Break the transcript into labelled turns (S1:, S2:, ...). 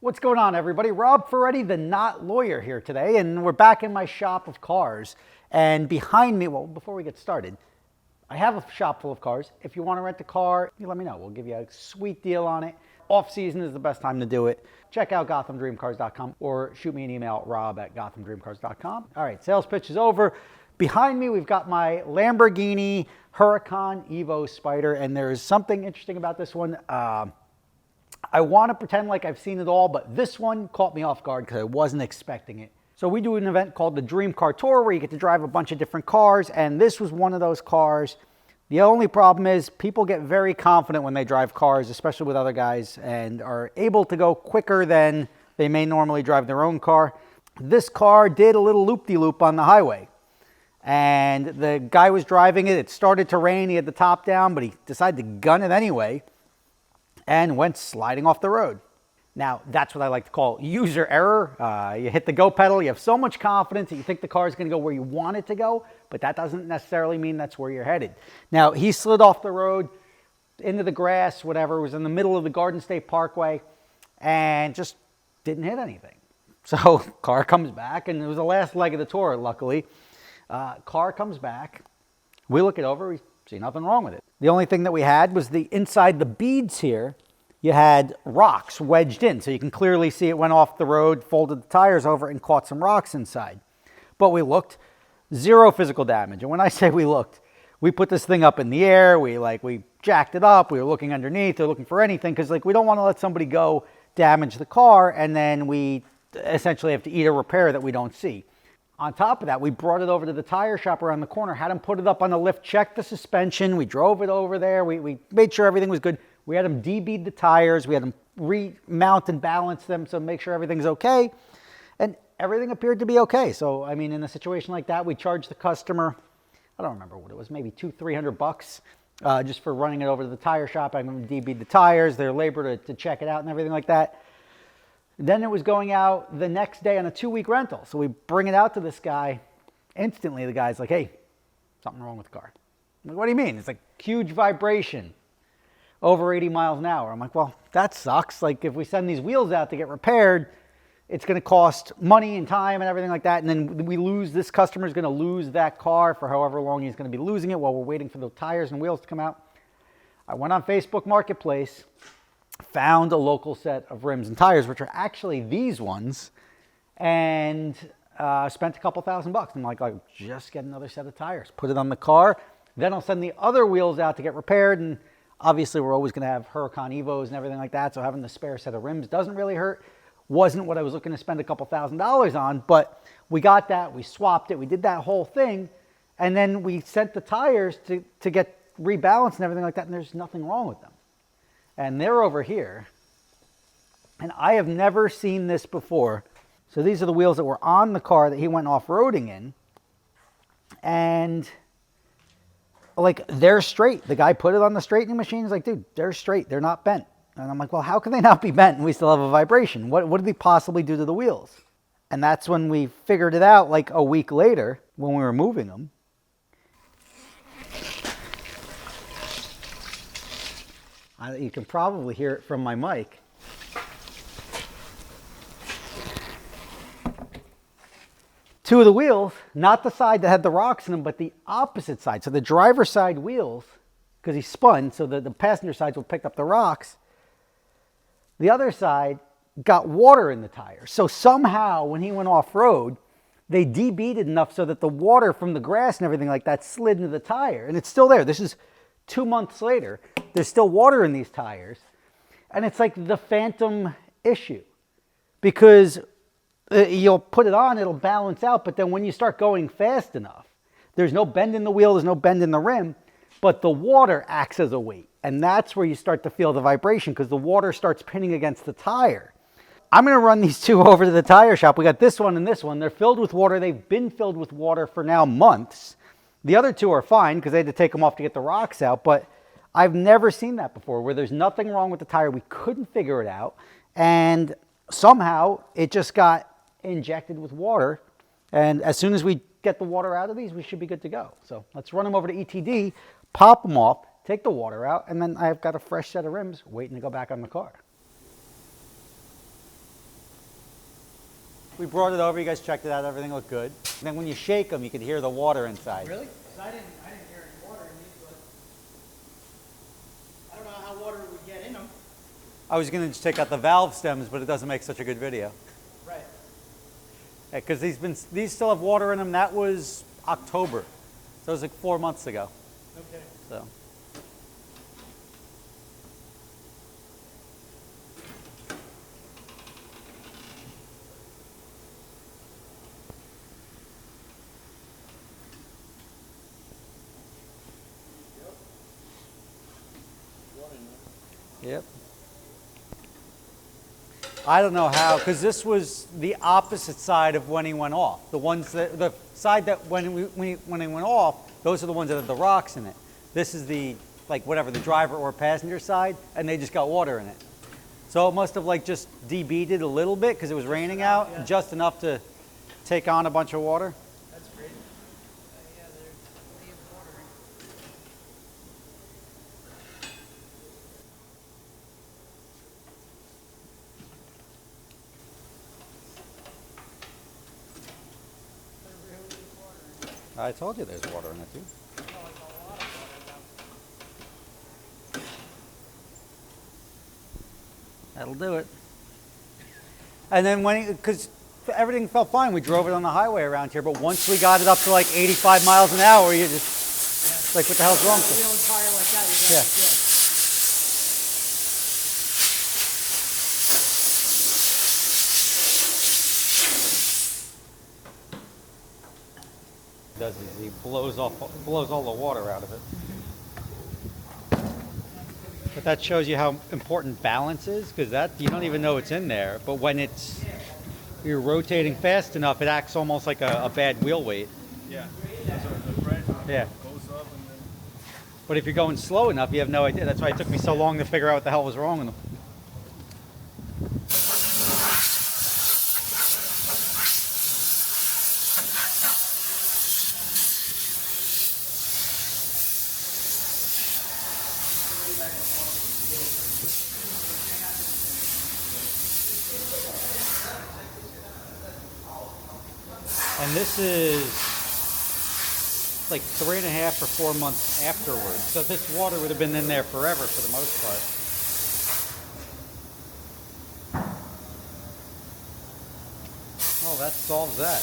S1: What's going on, everybody? Rob Ferretti, the not lawyer, here today, and we're back in my shop of cars. And behind me, well, before we get started, I have a shop full of cars. If you want to rent a car, you let me know. We'll give you a sweet deal on it. Off season is the best time to do it. Check out GothamDreamCars.com or shoot me an email at rob@GothamDreamCars.com. All right, sales pitch is over. Behind me, we've got my Lamborghini Huracan Evo Spider, and there's something interesting about this one. I want to pretend like I've seen it all, but this one caught me off guard because I wasn't expecting it. So we do an event called the Dream Car Tour where you get to drive a bunch of different cars, and this was one of those cars. The only problem is people get very confident when they drive cars, especially with other guys, and are able to go quicker than they may normally drive their own car. This car did a little loop-de-loop on the highway, and the guy was driving it. It started to rain. He had the top down, but he decided to gun it anyway and went sliding off the road. Now, that's what I like to call user error. You hit the go pedal, you have so much confidence that you think the car is going to go where you want it to go, but that doesn't necessarily mean that's where you're headed. Now, he slid off the road into the grass, whatever. It was in the middle of the Garden State Parkway and just didn't hit anything. So car comes back, and it was the last leg of the tour, luckily. Car comes back. We look it over. We see nothing wrong with it. The only thing that we had was the inside the beads here. You had rocks wedged in, so you can clearly see it went off the road, folded the tires over, and caught some rocks inside. But we looked, zero physical damage. And when I say we looked, we put this thing up in the air, we jacked it up, we were looking underneath, we were looking for anything, because we don't want to let somebody go damage the car, and then we essentially have to eat a repair that we don't see. On top of that, we brought it over to the tire shop around the corner, had them put it up on the lift, checked the suspension, we drove it over there, we made sure everything was good. We had them debead the tires, we had them remount and balance them so make sure everything's okay, and everything appeared to be okay. So, I mean, in a situation like that, we charged the customer, I don't remember what it was, maybe $200-300 just for running it over to the tire shop. I'm going to debead the tires, their labor to check it out and everything like that. Then it was going out the next day on a 2-week rental. So we bring it out to this guy. Instantly, the guy's like, hey, something wrong with the car. I'm like, what do you mean? It's like huge vibration, over 80 miles an hour. I'm like, well, that sucks. Like, if we send these wheels out to get repaired, it's going to cost money and time and everything like that. And then we lose, this customer's going to lose that car for however long he's going to be losing it while we're waiting for the tires and wheels to come out. I went on Facebook Marketplace, found a local set of rims and tires, which are actually these ones, and spent a couple $1,000. I'm like, just get another set of tires, put it on the car, then I'll send the other wheels out to get repaired. And obviously we're always going to have Huracan Evos and everything like that, so having the spare set of rims doesn't really hurt. Wasn't what I was looking to spend a couple $1,000 on, but we got that, we swapped it, we did that whole thing, and then we sent the tires to get rebalanced and everything like that, and there's nothing wrong with them. And they're over here, and I have never seen this before. So these are the wheels that were on the car that he went off-roading in, and like, they're straight. The guy put it on the straightening machine. He's like, dude, they're straight, they're not bent. And I'm like, well, how can they not be bent and we still have a vibration? What did they possibly do to the wheels? And that's when we figured it out, like a week later when we were moving them. You can probably hear it from my mic. Two of the wheels, not the side that had the rocks in them, but the opposite side. So the driver's side wheels, because he spun, so the passenger sides will pick up the rocks. The other side got water in the tires. So somehow, when he went off-road, they debeaded enough so that the water from the grass and everything like that slid into the tire. And it's still there. This is 2 months later. There's still water in these tires. And it's like the phantom issue. Because you'll put it on, it'll balance out, but then when you start going fast enough, there's no bend in the wheel, there's no bend in the rim, but the water acts as a weight. And that's where you start to feel the vibration, because the water starts pinning against the tire. I'm going to run these two over to the tire shop. We got this one and this one. They're filled with water. They've been filled with water for now months. The other two are fine because they had to take them off to get the rocks out, but I've never seen that before, where there's nothing wrong with the tire. We couldn't figure it out, and somehow it just got injected with water, and as soon as we get the water out of these, we should be good to go. So let's run them over to ETD, pop them off, take the water out, and then I've got a fresh set of rims waiting to go back on the car. We brought it over, you guys checked it out, everything looked good. And then when you shake them, you could hear the water inside.
S2: Really? 'Cause I didn't hear any water in these, but I don't know how water would get in them.
S1: I was gonna just take out the valve stems, but it doesn't make such a good video.
S2: Right.
S1: Yeah, because these still have water in them. That was October. So it was like 4 months ago.
S2: Okay.
S1: So. Yep. I don't know how, because this was the opposite side of when he went off. The side that when he went off, those are the ones that have the rocks in it. This is the, like whatever, the driver or passenger side, and they just got water in it. So it must have like just DB'd it a little bit because it was raining out,
S2: yeah.
S1: just enough to take on a bunch of water.
S2: That's great. Yeah, there's plenty of water. There really is water in it.
S1: I told you there's water in it too.
S2: Oh, like a lot of water though.
S1: That'll do it. And then because everything felt fine, we drove it on the highway around here, but once we got it up to like 85 miles an hour, you just, like, what the hell's wrong with
S2: Wheel
S1: it?
S2: and tire like that, you
S1: Yeah.
S2: got to
S1: Does is he blows all the water out of it. But that shows you how important balance is, because that you don't even know it's in there. But when you're rotating fast enough, it acts almost like a bad wheel weight.
S3: Yeah, the pressure
S1: Yeah.
S3: goes up and then...
S1: But if you're going slow enough, you have no idea. That's why it took me so long to figure out what the hell was wrong with them. And this is like 3.5 or 4 months afterwards. So this water would have been in there forever for the most part. Oh, that solves that.